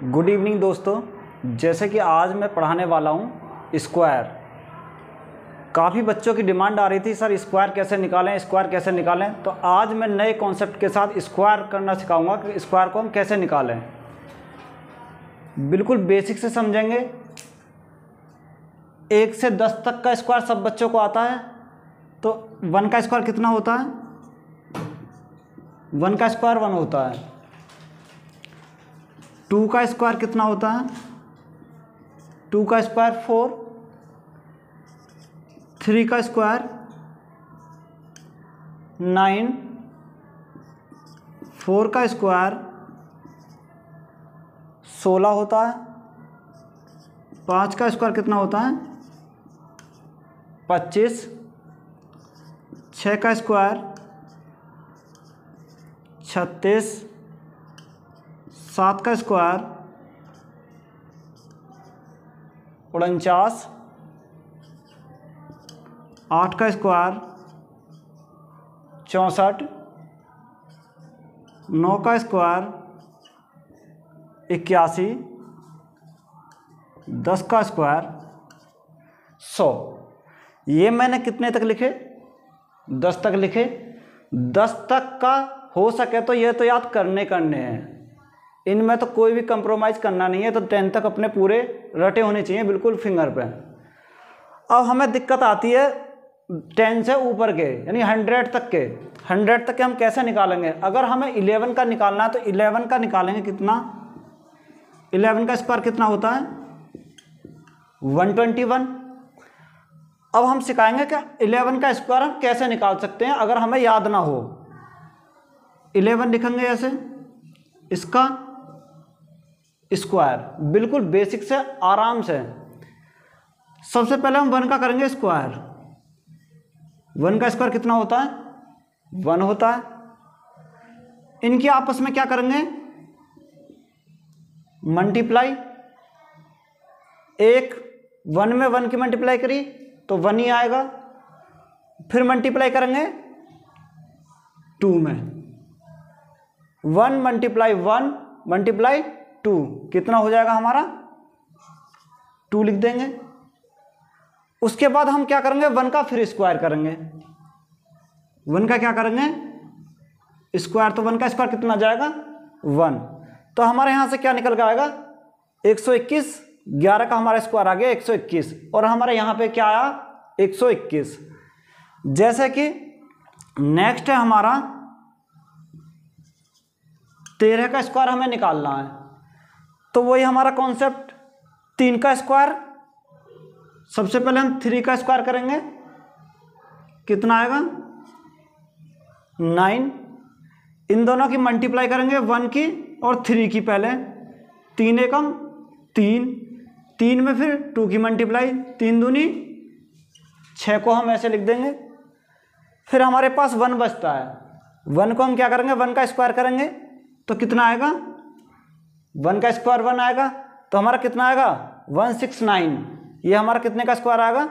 Good evening दोस्तों। जैसे कि आज मैं पढ़ाने वाला हूँ स्क्वायर। काफ़ी बच्चों की डिमांड आ रही थी, सर स्क्वायर कैसे निकालें, स्क्वायर कैसे निकालें। तो आज मैं नए कॉन्सेप्ट के साथ स्क्वायर करना सिखाऊंगा कि स्क्वायर को हम कैसे निकालें। बिल्कुल बेसिक से समझेंगे। 1 से 10 तक का स्क्वायर सब बच्चों को आता है। तो 1 का स्क्वायर कितना होता है? 1 का स्क्वायर 1 होता है। 2 का स्क्वायर कितना होता है? 2 का स्क्वायर 4। 3 का स्क्वायर 9। 4 का स्क्वायर 16 होता है। 5 का स्क्वायर कितना होता है? 25। 6 का स्क्वायर 36। 7 का स्क्वायर 49। 8 का स्क्वायर 64। 9 का स्क्वायर 81। 10 का स्क्वायर 100। ये मैंने कितने तक लिखे? 10 तक लिखे। 10 तक का हो सके तो ये तो याद करने हैं। इनमें तो कोई भी कंप्रोमाइज़ करना नहीं है। तो 10 तक अपने पूरे रटे होने चाहिए बिल्कुल फिंगर पे। अब हमें दिक्कत आती है 10 से ऊपर के यानी 100 तक के। 100 तक के हम कैसे निकालेंगे? अगर हमें 11 का निकालना है तो 11 का निकालेंगे कितना? 11 का स्क्वायर कितना होता है? 121। अब हम सिखाएंगे कि 11 का स्क्वायर हम कैसे निकाल सकते हैं अगर हमें याद ना हो। 11 लिखेंगे ऐसे, इसका स्क्वायर बिल्कुल बेसिक से आराम से। सबसे पहले हम 1 का करेंगे स्क्वायर। 1 का स्क्वायर कितना होता है? 1 होता है। इनकी आपस में क्या करेंगे? मल्टीप्लाई। 1 में 1 की मल्टीप्लाई करी तो 1 ही आएगा। फिर मल्टीप्लाई करेंगे 2 में। 1 मल्टीप्लाई 1 मल्टीप्लाई 2 कितना हो जाएगा हमारा? 2 लिख देंगे। उसके बाद हम क्या करेंगे? 1 का फिर स्क्वायर करेंगे। 1 का क्या करेंगे? स्क्वायर। तो 1 का स्क्वायर कितना जाएगा? 1। तो हमारे यहां से क्या निकल के आएगा? 121। 11 का हमारा स्क्वायर आ गया 121 और हमारे यहां पे क्या आया? 121। जैसे कि नेक्स्ट है हमारा 13 का स्क्वायर हमें निकालना है। तो वही हमारा कॉन्सेप्ट 3 का स्क्वायर। सबसे पहले हम 3 का स्क्वायर करेंगे। कितना आएगा? 9। इन दोनों की मल्टीप्लाई करेंगे 1 की और 3 की। पहले 3 एकम 3। 3 में फिर 2 की मल्टीप्लाई 3 दूनी 6 को हम ऐसे लिख देंगे। फिर हमारे पास 1 बचता है। 1 को हम क्या करेंगे? 1 का स्क्वायर करेंगे तो कितना आएगा? 1 का स्क्वायर 1 आएगा। तो हमारा कितना आएगा? 169। ये हमारा कितने का स्क्वायर आएगा?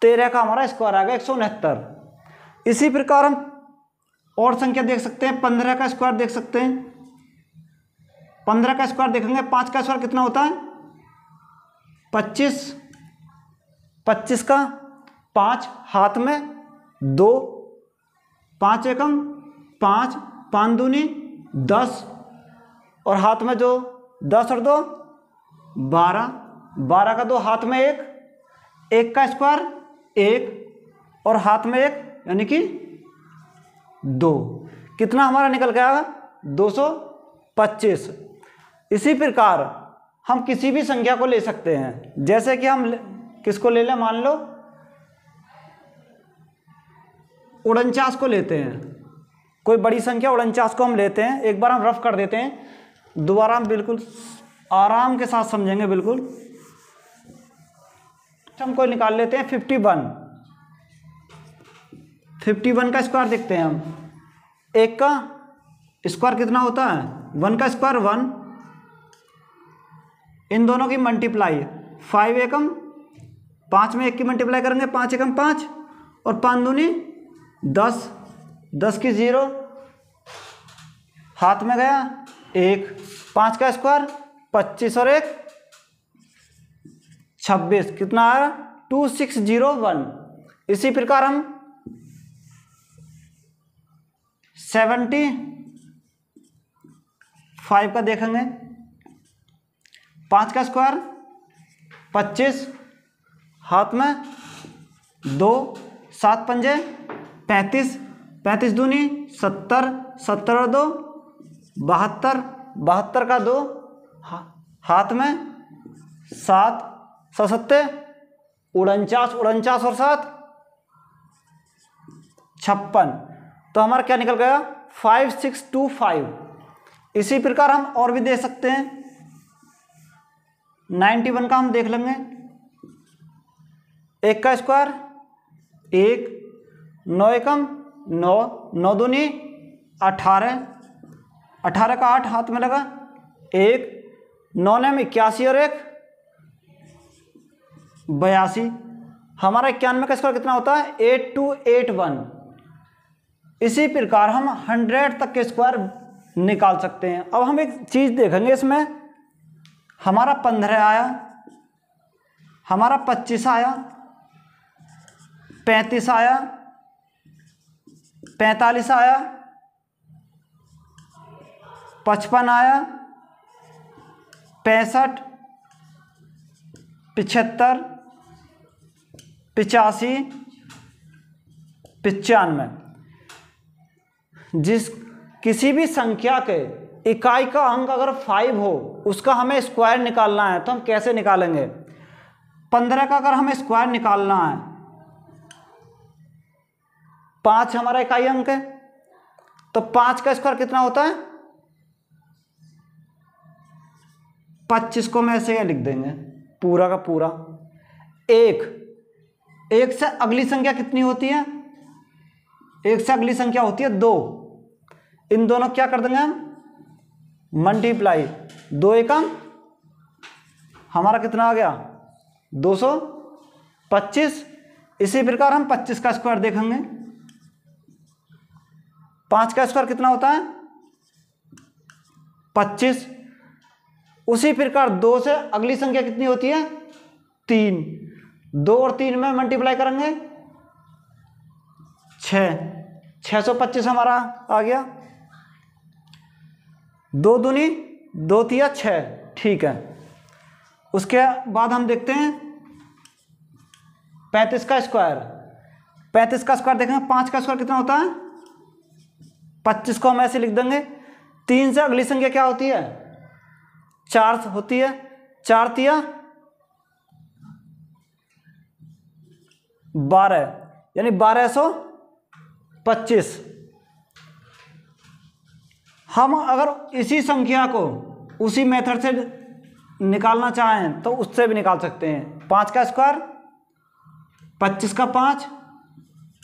13 का हमारा स्क्वायर आएगा 169। इसी प्रकार हम और संख्या देख सकते हैं। 15 का स्क्वायर देख सकते हैं। 15 का स्क्वायर देखेंगे। 5 का स्क्वायर कितना होता है? 25। 25 का 5 हाथ में 2। 5 एकम 5। 5 दूनी 10 और हाथ में जो 10 और 2 12। 12 का 2 हाथ में 1। 1 का स्क्वायर 1 और हाथ में 1 यानी कि 2। कितना हमारा निकल के आएगा? 225। इसी प्रकार हम किसी भी संख्या को ले सकते हैं। जैसे कि हम किसको ले लें? मान लो 49 को लेते हैं। कोई बड़ी संख्या 49 को हम लेते हैं। एक बार हम रफ कर देते हैं, दोबारा हम बिल्कुल आराम के साथ समझेंगे। बिल्कुल हम कोई निकाल लेते हैं 51। 51 का स्क्वायर देखते हैं हम। 1 का स्क्वायर कितना होता है? 1 का स्क्वायर 1। इन दोनों की मल्टीप्लाई 5 एकम 5 में 1 की मल्टीप्लाई करेंगे 5 एकम 5 और 5 दूनी 10। 10 की 0 हाथ में गया 1। 5 का स्क्वायर 25 और 1 26, कितना आया 2601। इसी प्रकार हम 75 का देखेंगे। 5 का स्क्वायर 25, हाथ में 2, 7 पंजे 35, 35 दूनी 70, 70 और 2 72, 72 का 2, हाथ में 7, 7 49, 49 और 7 56। तो हमारा क्या निकल गया 5625। इसी प्रकार हम और भी दे सकते हैं। 91 का हम देख लेंगे। 1 का स्क्वायर 1, 9 एकम 9, 9 दूनी 18, 18 का 8 हाथ में लगा 1, 9 ने 81 और 1 82। हमारा 91 का स्क्वायर कितना होता है 8281। इसी प्रकार हम 100 तक के स्क्वायर निकाल सकते हैं। अब हम एक चीज़ देखेंगे, इसमें हमारा 15 आया, हमारा 25 आया, 35 आया, 45 आया, 55 आया, 65, 75, 85, 95। जिस किसी भी संख्या के इकाई का अंक अगर 5 हो, उसका हमें स्क्वायर निकालना है तो हम कैसे निकालेंगे। 15 का अगर हमें स्क्वायर निकालना है, 5 हमारा इकाई अंक है, तो 5 का स्क्वायर कितना होता है 25 को हम ऐसे लिख देंगे पूरा का पूरा। 1 से अगली संख्या कितनी होती है, 1 से अगली संख्या होती है 2। इन दोनों क्या कर देंगे हम मल्टीप्लाई, 2 एकम हमारा कितना आ गया 225। इसी प्रकार हम 25 का स्क्वायर देखेंगे। 5 का स्क्वायर कितना होता है 25। उसी प्रकार 2 से अगली संख्या कितनी होती है 3, 2 और 3 में मल्टीप्लाई करेंगे 6, 625 हमारा आ गया। 2 दूनी 2 तिया 6, ठीक है। उसके बाद हम देखते हैं 35 का स्क्वायर। 35 का स्क्वायर देखेंगे, 5 का स्क्वायर कितना होता है 25 को हम ऐसे लिख देंगे। 3 से अगली संख्या क्या होती है 4 होती है, 4 तिया 12, यानी 1225। हम अगर इसी संख्या को उसी मेथड से निकालना चाहें तो उससे भी निकाल सकते हैं। 5 का स्क्वायर 25 का 5,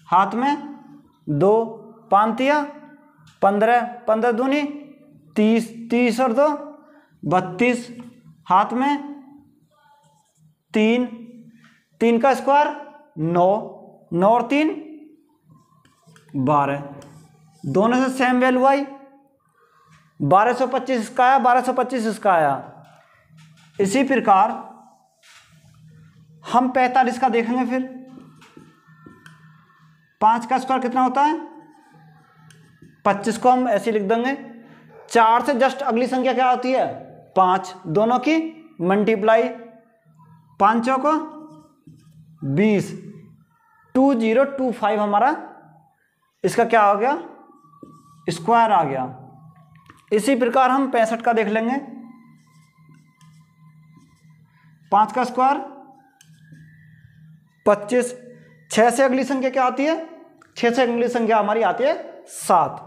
हाथ में 2, 5 तिया 15, 15 दूनी 30, 30 और 2 32, हाथ में 3, 3 का स्क्वायर 9, 9 और 3 12। दोनों से सेम वैल्यू आई। 1225 इसका आया, 1225 इसका आया। इसी प्रकार हम 45 का देखेंगे। फिर 5 का स्क्वायर कितना होता है 25 को हम ऐसे लिख देंगे। 4 से जस्ट अगली संख्या क्या होती है 5, दोनों की मल्टीप्लाई, 5 चौको 20, 2025 हमारा इसका क्या हो गया स्क्वायर आ गया। इसी प्रकार हम 65 का देख लेंगे। 5 का स्क्वायर 25, 6 से अगली संख्या क्या आती है 6 से अगली संख्या हमारी आती है 7,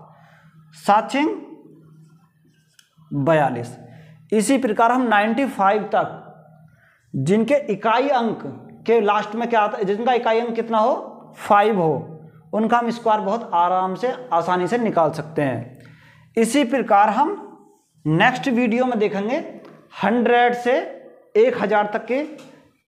7 6 42। इसी प्रकार हम 95 तक जिनके इकाई अंक के लास्ट में क्या आता है, जिनका इकाई अंक कितना हो 5 हो, उनका हम स्क्वायर बहुत आराम से आसानी से निकाल सकते हैं। इसी प्रकार हम नेक्स्ट वीडियो में देखेंगे 100 से 1000 तक के